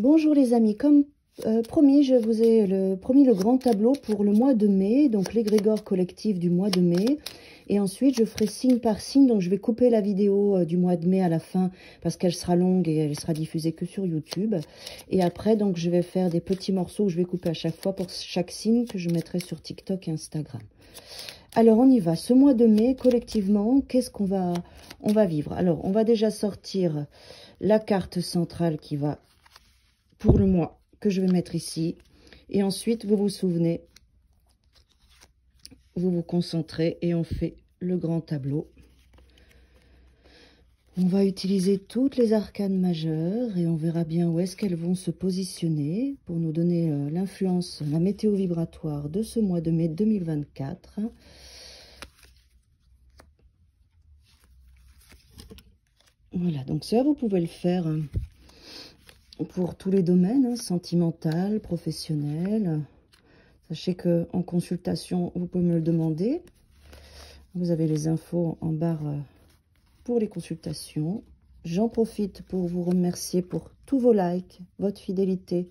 Bonjour les amis, comme promis, je vous ai promis le grand tableau pour le mois de mai, donc l'égrégore collectif du mois de mai. Et ensuite, je ferai signe par signe, donc je vais couper la vidéo du mois de mai à la fin parce qu'elle sera longue et elle sera diffusée que sur YouTube. Et après, donc je vais faire des petits morceaux que je vais couper à chaque fois pour chaque signe que je mettrai sur TikTok et Instagram. Alors, on y va. Ce mois de mai, collectivement, qu'est-ce qu'on va vivre? Alors, on va déjà sortir la carte centrale qui va pour le mois que je vais mettre ici. Et ensuite, vous vous souvenez, vous vous concentrez et on fait le grand tableau. On va utiliser toutes les arcanes majeures et on verra bien où est-ce qu'elles vont se positionner pour nous donner l'influence, la météo vibratoire de ce mois de mai 2024. Voilà, donc ça, vous pouvez le faire pour tous les domaines, sentimental, professionnel. Sachez qu'en consultation, vous pouvez me le demander. Vous avez les infos en barre pour les consultations. J'en profite pour vous remercier pour tous vos likes, votre fidélité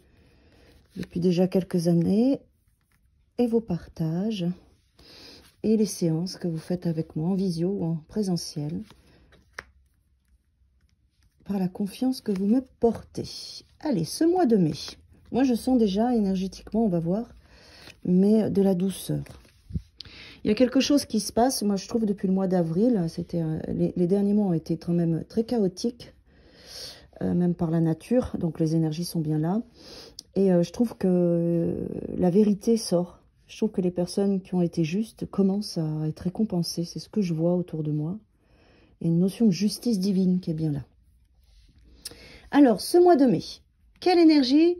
depuis déjà quelques années et vos partages et les séances que vous faites avec moi en visio ou en présentiel, par la confiance que vous me portez. Allez, ce mois de mai, moi je sens déjà énergétiquement, on va voir, mais de la douceur. Il y a quelque chose qui se passe, moi je trouve depuis le mois d'avril, c'était les derniers mois ont été quand même très chaotiques, même par la nature, donc les énergies sont bien là. Et je trouve que la vérité sort. Je trouve que les personnes qui ont été justes commencent à être récompensées, c'est ce que je vois autour de moi. Il y a une notion de justice divine qui est bien là. Alors, ce mois de mai, quelle énergie?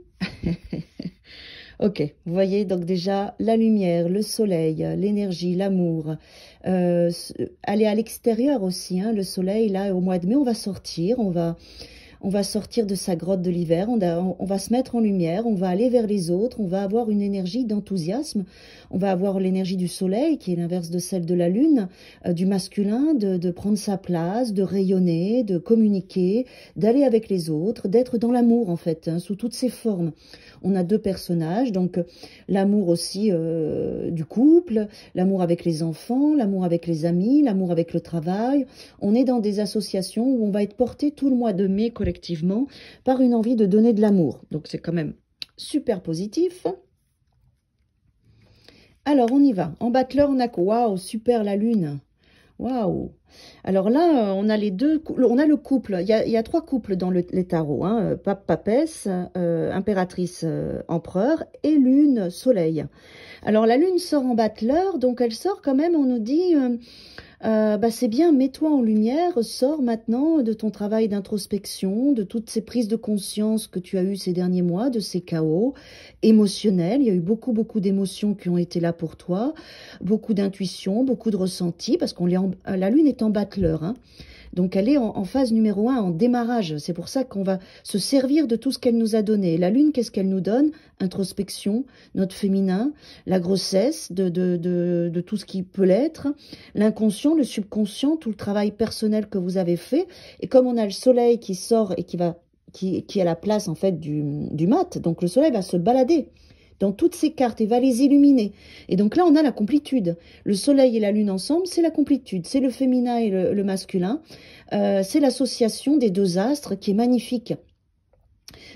Ok, vous voyez donc déjà la lumière, le soleil, l'énergie, l'amour. Aller à l'extérieur aussi, le soleil, là, au mois de mai, on va sortir, on va sortir de sa grotte de l'hiver, on va se mettre en lumière, on va aller vers les autres, on va avoir une énergie d'enthousiasme, on va avoir l'énergie du soleil qui est l'inverse de celle de la lune, du masculin, de prendre sa place, de rayonner, de communiquer, d'aller avec les autres, d'être dans l'amour en fait, sous toutes ses formes. On a deux personnages, donc l'amour aussi du couple, l'amour avec les enfants, l'amour avec les amis, l'amour avec le travail. On est dans des associations où on va être porté tout le mois de mai collectivement par une envie de donner de l'amour. Donc c'est quand même super positif. Alors on y va. En battleur, on a quoi? Waouh, super la lune. Waouh! Alors là, on a les deux, on a le couple. Il y a trois couples dans les tarots, pape, papesse, impératrice, empereur et lune, soleil. Alors la lune sort en battleur, donc elle sort quand même, on nous dit, c'est bien, mets-toi en lumière, sors maintenant de ton travail d'introspection, de toutes ces prises de conscience que tu as eues ces derniers mois, de ces chaos émotionnels. Il y a eu beaucoup d'émotions qui ont été là pour toi, beaucoup d'intuition, beaucoup de ressentis, parce la lune est en battleur, Donc, elle est en phase numéro 1, en démarrage. C'est pour ça qu'on va se servir de tout ce qu'elle nous a donné. La lune, qu'est-ce qu'elle nous donne? Introspection, notre féminin, la grossesse, de tout ce qui peut l'être, l'inconscient, le subconscient, tout le travail personnel que vous avez fait. Et comme on a le soleil qui sort et qui a la place, en fait, du mat, donc le soleil va se balader dans toutes ces cartes et va les illuminer. Et donc là, on a la complétude. Le soleil et la lune ensemble, c'est la complétude. C'est le féminin et le masculin. C'est l'association des deux astres qui est magnifique.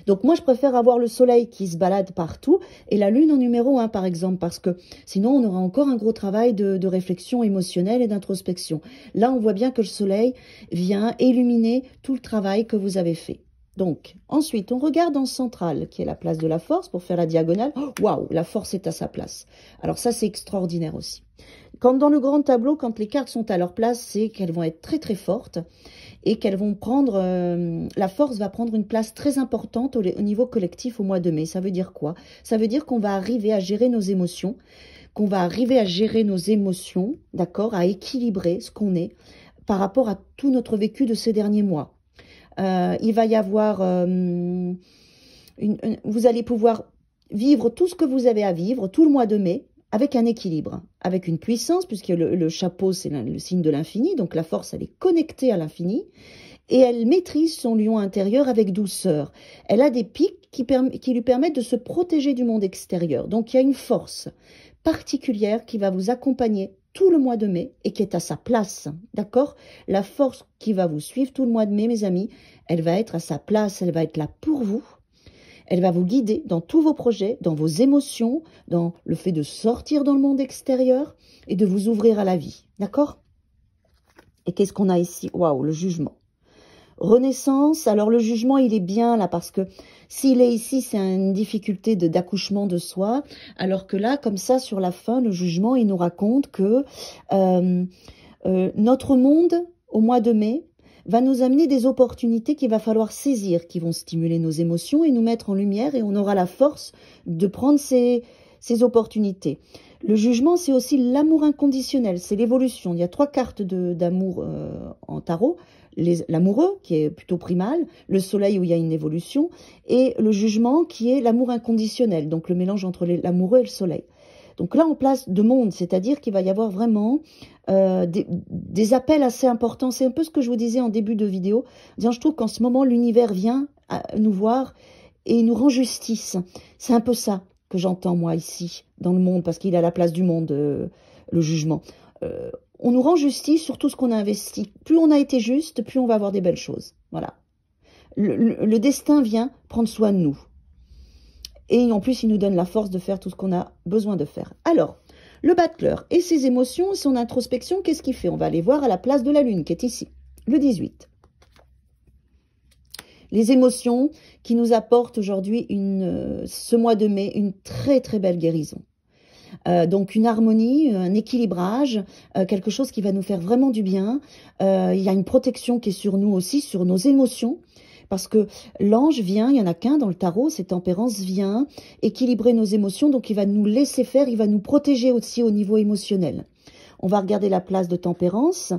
Donc moi, je préfère avoir le soleil qui se balade partout et la lune en numéro 1, par exemple, parce que sinon, on aura encore un gros travail de réflexion émotionnelle et d'introspection. Là, on voit bien que le soleil vient illuminer tout le travail que vous avez fait. Donc, ensuite, on regarde en centrale, qui est la place de la force, pour faire la diagonale. Waouh, la force est à sa place. Alors ça, c'est extraordinaire aussi. Quand dans le grand tableau, quand les cartes sont à leur place, c'est qu'elles vont être très très fortes et qu'elles vont prendre... la force va prendre une place très importante au niveau collectif au mois de mai. Ça veut dire quoi? Ça veut dire qu'on va arriver à gérer nos émotions, d'accord, à équilibrer ce qu'on est par rapport à tout notre vécu de ces derniers mois. Il va y avoir, vous allez pouvoir vivre tout ce que vous avez à vivre tout le mois de mai avec un équilibre, avec une puissance, puisque le chapeau c'est le signe de l'infini, donc la force elle est connectée à l'infini, et elle maîtrise son lion intérieur avec douceur. Elle a des pics qui lui permettent de se protéger du monde extérieur. Donc il y a une force particulière qui va vous accompagner tout le mois de mai et qui est à sa place, d'accord? La force qui va vous suivre tout le mois de mai, mes amis, elle va être à sa place, elle va être là pour vous. Elle va vous guider dans tous vos projets, dans vos émotions, dans le fait de sortir dans le monde extérieur et de vous ouvrir à la vie, d'accord? Et qu'est-ce qu'on a ici? Waouh, le jugement. Renaissance, alors le jugement, il est bien là parce que s'il est ici, c'est une difficulté d'accouchement de soi, alors que là, comme ça, sur la fin, le jugement, il nous raconte que notre monde, au mois de mai, va nous amener des opportunités qu'il va falloir saisir, qui vont stimuler nos émotions et nous mettre en lumière, et on aura la force de prendre ces opportunités. Le jugement, c'est aussi l'amour inconditionnel, c'est l'évolution. Il y a 3 cartes d'amour en tarot. L'amoureux, qui est plutôt primal, le soleil où il y a une évolution, et le jugement qui est l'amour inconditionnel, donc le mélange entre l'amoureux et le soleil. Donc là, on place de monde, c'est-à-dire qu'il va y avoir vraiment des appels assez importants. C'est un peu ce que je vous disais en début de vidéo. Je trouve qu'en ce moment, l'univers vient nous voir et nous rend justice. C'est un peu ça que j'entends, moi, ici, dans le monde, parce qu'il est à la place du monde, le jugement. On nous rend justice sur tout ce qu'on a investi. Plus on a été juste, plus on va avoir des belles choses. Voilà. Le destin vient prendre soin de nous. Et en plus, il nous donne la force de faire tout ce qu'on a besoin de faire. Alors, le battleur et ses émotions, son introspection, qu'est-ce qu'il fait? On va aller voir à la place de la lune, qui est ici, le 18. Les émotions qui nous apportent aujourd'hui, ce mois de mai, une très très belle guérison. Donc une harmonie, un équilibrage, quelque chose qui va nous faire vraiment du bien. Il y a une protection qui est sur nous aussi, sur nos émotions. Parce que l'ange vient, il n'y en a qu'un dans le tarot, c'est Tempérance, vient équilibrer nos émotions, donc il va nous laisser faire, il va nous protéger aussi au niveau émotionnel. On va regarder la place de Tempérance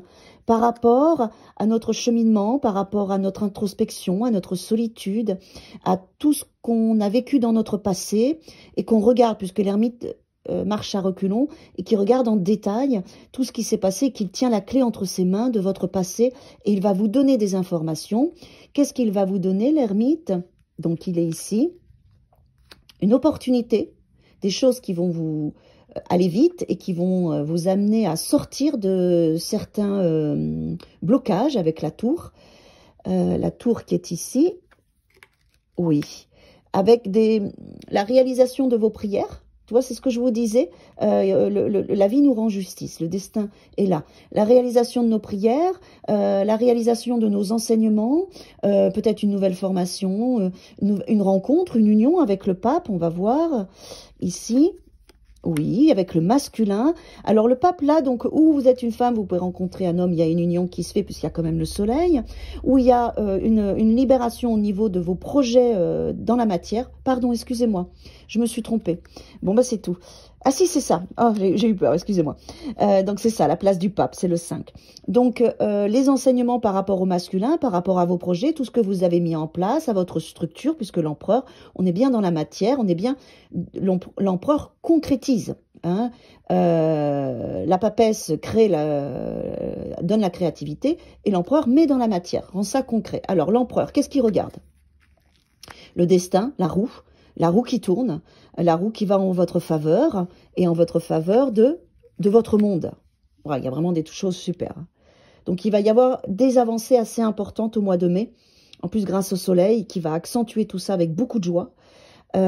par rapport à notre cheminement, par rapport à notre introspection, à notre solitude, à tout ce qu'on a vécu dans notre passé et qu'on regarde, puisque l'ermite marche à reculons et qui regarde en détail tout ce qui s'est passé, qu'il tient la clé entre ses mains de votre passé et il va vous donner des informations. Qu'est-ce qu'il va vous donner, l'ermite? Donc, il est ici. Une opportunité, des choses qui vont vous aller vite et qui vont vous amener à sortir de certains blocages avec la tour. La tour qui est ici. Oui. Avec la réalisation de vos prières. Tu vois, c'est ce que je vous disais, la vie nous rend justice, le destin est là. La réalisation de nos prières, la réalisation de nos enseignements, peut-être une nouvelle formation, une rencontre, une union avec le pape, on va voir ici. Oui, avec le masculin. Alors le pape là, donc où vous êtes une femme, vous pouvez rencontrer un homme, il y a une union qui se fait puisqu'il y a quand même le soleil. Où il y a une libération au niveau de vos projets dans la matière. Pardon, excusez-moi, je me suis trompée. Bon bah c'est tout. Ah si, c'est ça. Oh, j'ai eu peur, excusez-moi. Donc c'est ça, la place du pape, c'est le 5. Donc les enseignements par rapport au masculin, par rapport à vos projets, tout ce que vous avez mis en place, à votre structure, puisque l'empereur, on est bien dans la matière, on est bien, l'empereur concrétise. Hein. La papesse donne la créativité et l'empereur met dans la matière, rend ça concret. Alors l'empereur, qu'est-ce qu'il regarde? Le destin, la roue qui tourne, la roue qui va en votre faveur et en votre faveur de votre monde. Ouais, il y a vraiment des choses super. Donc il va y avoir des avancées assez importantes au mois de mai, en plus grâce au soleil qui va accentuer tout ça avec beaucoup de joie. Et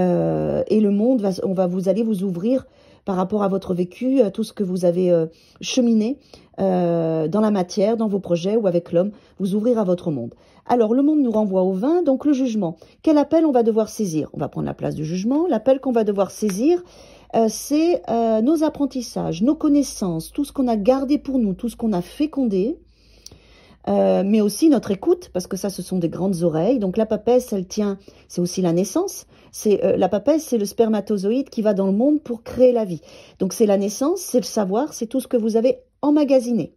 le monde, vous allez vous ouvrir par rapport à votre vécu, à tout ce que vous avez cheminé dans la matière, dans vos projets ou avec l'homme, vous ouvrir à votre monde. Alors, le monde nous renvoie au 20, donc le jugement. Quel appel on va devoir saisir? On va prendre la place du jugement. L'appel qu'on va devoir saisir, c'est nos apprentissages, nos connaissances, tout ce qu'on a gardé pour nous, tout ce qu'on a fécondé, mais aussi notre écoute, parce que ça, ce sont des grandes oreilles. Donc la papesse, elle tient, c'est aussi la naissance. La papesse, c'est le spermatozoïde qui va dans le monde pour créer la vie. Donc c'est la naissance, c'est le savoir, c'est tout ce que vous avez emmagasiné.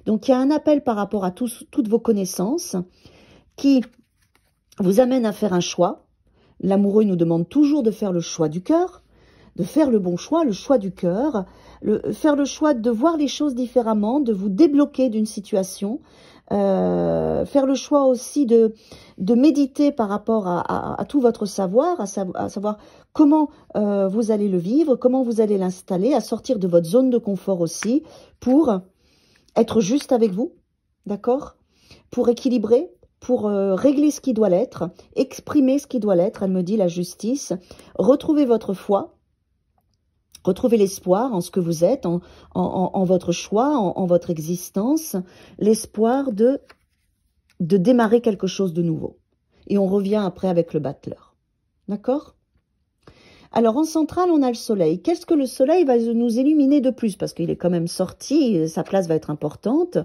Donc il y a un appel par rapport à toutes vos connaissances qui vous amène à faire un choix. L'amoureux nous demande toujours de faire le choix du cœur, de faire le bon choix, le choix du cœur, faire le choix de voir les choses différemment, de vous débloquer d'une situation, Faire le choix aussi de méditer par rapport à tout votre savoir, à savoir comment vous allez le vivre, comment vous allez l'installer, à sortir de votre zone de confort aussi, pour être juste avec vous, d'accord? Pour équilibrer, pour régler ce qui doit l'être, exprimer ce qui doit l'être, elle me dit la justice, retrouver votre foi, retrouver l'espoir en ce que vous êtes, en votre choix, en votre existence, l'espoir de démarrer quelque chose de nouveau. Et on revient après avec le battleur. D'accord? Alors, en centrale, on a le soleil. Qu'est-ce que le soleil va nous illuminer de plus? Parce qu'il est quand même sorti, sa place va être importante.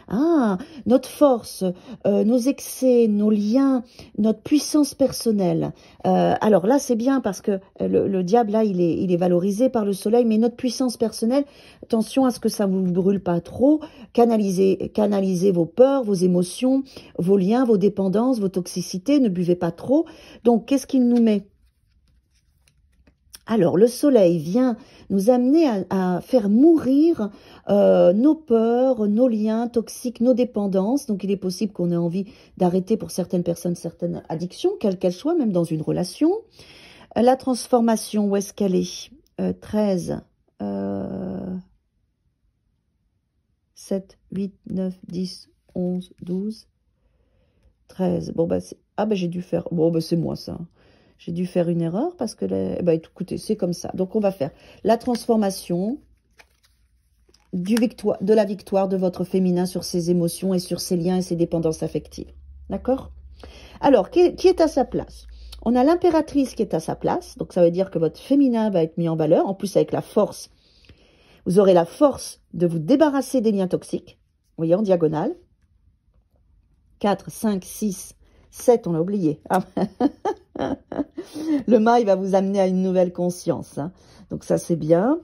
Ah, notre force, nos excès, nos liens, notre puissance personnelle. Alors là, c'est bien parce que le diable, là, il est valorisé par le soleil. Mais notre puissance personnelle, attention à ce que ça ne vous brûle pas trop. Canalisez vos peurs, vos émotions, vos liens, vos dépendances, vos toxicités. Ne buvez pas trop. Donc, qu'est-ce qu'il nous met? Alors, le soleil vient nous amener à faire mourir nos peurs, nos liens toxiques, nos dépendances. Donc, il est possible qu'on ait envie d'arrêter pour certaines personnes certaines addictions, quelles qu'elles soient, même dans une relation. La transformation, où est-ce qu'elle est? 13, 7, 8, 9, 10, 11, 12, 13. Bon, bah, j'ai dû faire... Bon, bah, c'est moi, ça. J'ai dû faire une erreur parce que, écoutez, c'est comme ça. Donc, on va faire la transformation de la victoire de votre féminin sur ses émotions et sur ses liens et ses dépendances affectives. D'accord? Alors, qui est à sa place? On a l'impératrice qui est à sa place. Donc, ça veut dire que votre féminin va être mis en valeur. En plus, avec la force, vous aurez la force de vous débarrasser des liens toxiques. Vous voyez, en diagonale. 4, 5, 6, 7, on l'a oublié. Ah. Le mât, il va vous amener à une nouvelle conscience. Hein. Donc ça, c'est bien.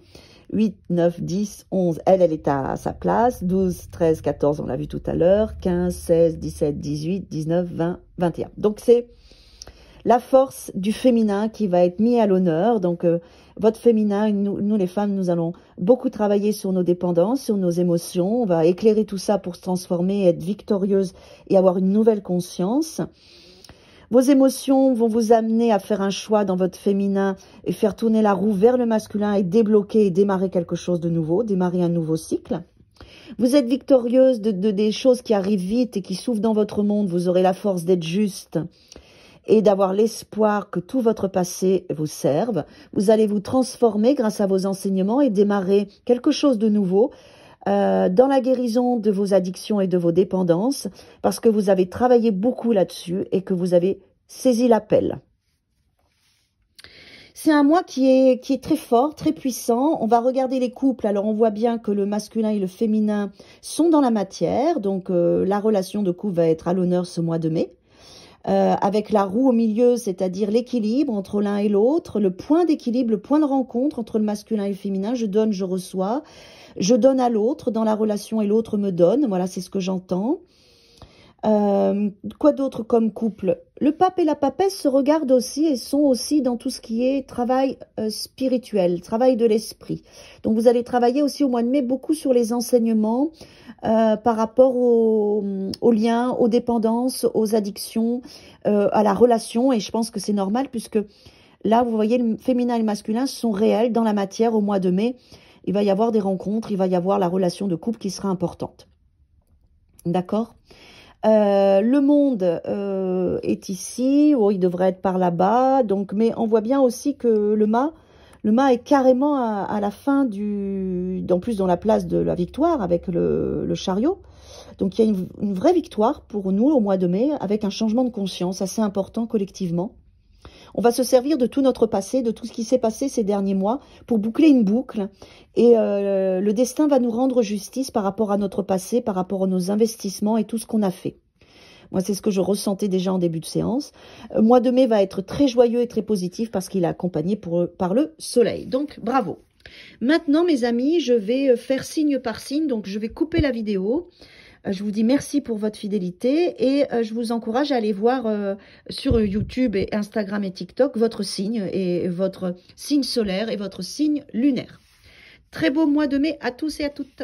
8, 9, 10, 11. Elle est à sa place. 12, 13, 14, on l'a vu tout à l'heure. 15, 16, 17, 18, 19, 20, 21. Donc c'est la force du féminin qui va être mise à l'honneur. Donc votre féminin, nous les femmes, nous allons beaucoup travailler sur nos dépendances, sur nos émotions. On va éclairer tout ça pour se transformer, être victorieuse et avoir une nouvelle conscience. Vos émotions vont vous amener à faire un choix dans votre féminin et faire tourner la roue vers le masculin et débloquer et démarrer quelque chose de nouveau, démarrer un nouveau cycle. Vous êtes victorieuse des choses qui arrivent vite et qui s'ouvrent dans votre monde. Vous aurez la force d'être juste et d'avoir l'espoir que tout votre passé vous serve. Vous allez vous transformer grâce à vos enseignements et démarrer quelque chose de nouveau dans la guérison de vos addictions et de vos dépendances, parce que vous avez travaillé beaucoup là-dessus et que vous avez saisi l'appel. C'est un mois qui est très fort, très puissant. On va regarder les couples. Alors, on voit bien que le masculin et le féminin sont dans la matière. Donc, la relation de couple va être à l'honneur ce mois de mai. Avec la roue au milieu, c'est-à-dire l'équilibre entre l'un et l'autre, le point d'équilibre, le point de rencontre entre le masculin et le féminin. Je donne, je reçois. Je donne à l'autre dans la relation et l'autre me donne. Voilà, c'est ce que j'entends. Quoi d'autre comme couple? Le pape et la papesse se regardent aussi et sont aussi dans tout ce qui est travail spirituel, travail de l'esprit. Donc, vous allez travailler aussi au mois de mai beaucoup sur les enseignements par rapport aux liens, aux dépendances, aux addictions, à la relation. Et je pense que c'est normal puisque là, vous voyez, le féminin et le masculin sont réels dans la matière au mois de mai. Il va y avoir des rencontres, il va y avoir la relation de couple qui sera importante. D'accord? Le monde est ici, oh, il devrait être par là-bas, donc, mais on voit bien aussi que le mât est carrément à la fin en plus dans la place de la victoire avec le chariot. Donc il y a une vraie victoire pour nous au mois de mai avec un changement de conscience assez important collectivement. On va se servir de tout notre passé, de tout ce qui s'est passé ces derniers mois pour boucler une boucle. Et le destin va nous rendre justice par rapport à notre passé, par rapport à nos investissements et tout ce qu'on a fait. Moi, c'est ce que je ressentais déjà en début de séance. Mois de mai va être très joyeux et très positif parce qu'il est accompagné par le soleil. Donc, bravo. Maintenant, mes amis, je vais faire signe par signe. Donc, je vais couper la vidéo. Je vous dis merci pour votre fidélité et je vous encourage à aller voir sur YouTube et Instagram et TikTok votre signe et votre signe solaire et votre signe lunaire. Très beau mois de mai à tous et à toutes.